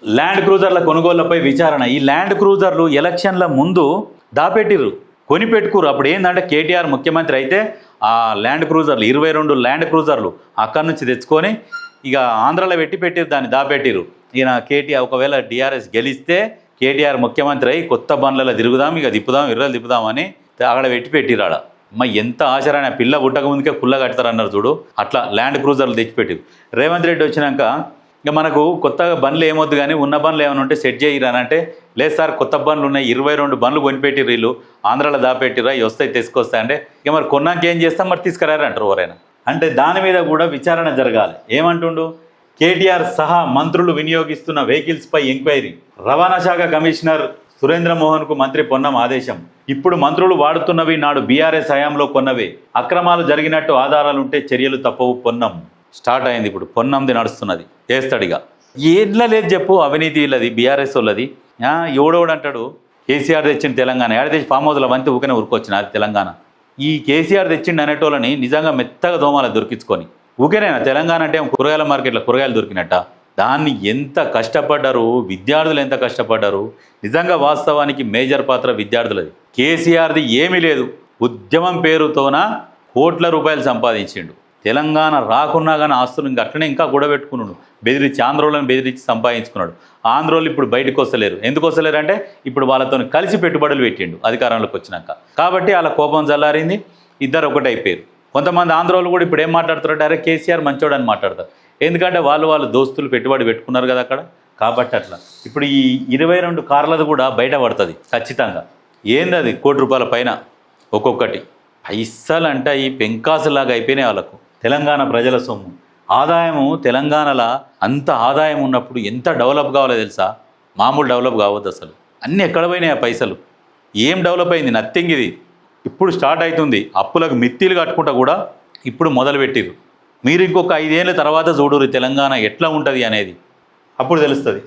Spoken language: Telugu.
ల్యాండ్ క్రూజర్ల కొనుగోళ్లపై విచారణ. ఈ ల్యాండ్ క్రూజర్లు ఎలక్షన్ల ముందు దాపెట్టిర్రు, కొనిపెట్టుకురు. అప్పుడు ఏంటంటే కేటీఆర్ ముఖ్యమంత్రి అయితే ఆ ల్యాండ్ క్రూజర్లు 22 ల్యాండ్ క్రూజర్లు అక్కడి నుంచి తెచ్చుకొని ఇక ఆంధ్రాలో పెట్టిర్రు, దాన్ని దాపెట్టిర్రు. ఈయన కేటీఆర్ ఒకవేళ టీఆర్ఎస్ గెలిస్తే కేటీఆర్ ముఖ్యమంత్రి అయి కొత్త బండ్లలో తిరుగుదాం, ఇక తిప్పుదాం, ఇర్రలు తిప్పుదామని అక్కడ పెట్టిర్రు. ఆడ ఎంత ఆశరాని పిల్ల పుట్టక ముందుకే పుల్ల కడతారన్నారు చూడు, అట్లా ల్యాండ్ క్రూజర్లు తెచ్చిపెట్టిరు. రేవంత్ రెడ్డి వచ్చినాక ఇక మనకు కొత్తగా బండ్లు ఏమొద్దు కానీ ఉన్న బండ్లు ఏమైనా ఉంటే సెట్ చేయరానంటే, లేదు సార్ కొత్త బండ్లు ఉన్నాయి, 22 బండ్లు కొనిపెట్టిర్రు వీళ్ళు, ఆంధ్రాలో దాపెట్టిరా, ఇవి వస్తాయి తీసుకొస్తాయి అంటే, ఇక మరి కొన్నాక ఏం చేస్తాం, మరి తీసుకురారు అంటారు ఎవరైనా. అంటే దాని మీద కూడా విచారణ జరగాలి. ఏమంటుండు, కేటీఆర్ సహా మంత్రులు వినియోగిస్తున్న వెహికల్స్పై ఎంక్వైరీ. రవాణా శాఖ కమిషనర్ సురేంద్ర మోహన్కు మంత్రి పొన్నం ఆదేశం. ఇప్పుడు మంత్రులు వాడుతున్నవి నాడు బీఆర్ఎస్ హయాంలో కొన్నవే, అక్రమాలు జరిగినట్టు ఆధారాలుంటే చర్యలు తప్పవు. పొన్నం స్టార్ట్ అయింది, ఇప్పుడు పొన్నంది నడుస్తున్నది, చేస్తాడిగా. ఏట్లా లేదు చెప్పు, అవినీతి వీళ్ళది, బీఆర్ఎస్ వాళ్ళది. ఎవడోడు అంటాడు కేసీఆర్ తెచ్చిన తెలంగాణ, ఏడ తెచ్చి ఫామ్ హౌస్ల వంతి ఊకనే ఉరుకొచ్చిన అది తెలంగాణ. ఈ కేసీఆర్ తెచ్చిండు అనేటోళ్ళని నిజంగా మెత్తగా దోమాల దొరికించుకొని ఊకేనేనా తెలంగాణ అంటే కూరగాయల మార్కెట్లో కూరగాయలు దొరికినట్ట. దాన్ని ఎంత కష్టపడ్డారు విద్యార్థులు, ఎంత కష్టపడ్డారు. నిజంగా వాస్తవానికి మేజర్ పాత్ర విద్యార్థులది. కేసీఆర్ది ఏమీ లేదు, ఉద్యమం పేరుతోన కోట్ల రూపాయలు సంపాదించిండు. తెలంగాణ రాకున్నా కానీ ఆస్తులు ఇంకా అట్లనే ఇంకా కూడబెట్టుకున్నాడు, బెదిరించి ఆంధ్రోళ్ళని బెదిరించి సంపాదించుకున్నాడు. ఆంధ్రోళ్ళు ఇప్పుడు బయటకు వస్తలేరు. ఎందుకు వస్తలేరు అంటే ఇప్పుడు వాళ్ళతో కలిసి పెట్టుబడులు పెట్టిండు అధికారంలోకి వచ్చినాక. కాబట్టి వాళ్ళ కోపం చల్లారింది, ఇద్దరు ఒకటైపోయారు. కొంతమంది ఆంధ్రోళ్ళు కూడా ఇప్పుడు ఏం మాట్లాడుతారు, అరే కేసీఆర్ మంచోడు అని మాట్లాడతారు. ఎందుకంటే వాళ్ళు దోస్తులు పెట్టుబడి పెట్టుకున్నారు కదా అక్కడ. కాబట్టి అట్లా ఇప్పుడు ఈ 22 కార్లది కూడా బయట పడుతుంది ఖచ్చితంగా. ఏంది అది, ₹1 పైన ఒక్కొక్కటి. పైసలు అంటే ఈ పెంకాసులాగా అయిపోయినాయి వాళ్ళకు. తెలంగాణ ప్రజల సొమ్ము, ఆదాయము. తెలంగాణలో అంత ఆదాయం ఉన్నప్పుడు ఎంత డెవలప్ కావాలో తెలుసా? మామూలు డెవలప్ కావద్దు అసలు. అన్నీ ఎక్కడ పోయినాయి ఆ పైసలు? ఏం డెవలప్ అయింది? నథింగ్. ఇది ఇప్పుడు స్టార్ట్ అవుతుంది. అప్పులకు మిత్తిలు కట్టుకుంటా కూడా ఇప్పుడు మొదలుపెట్టిరు. మీరు ఇంకొక 5 ఏళ్ళ తర్వాత చూడరు తెలంగాణ ఎట్లా ఉంటుంది అనేది, అప్పుడు తెలుస్తుంది.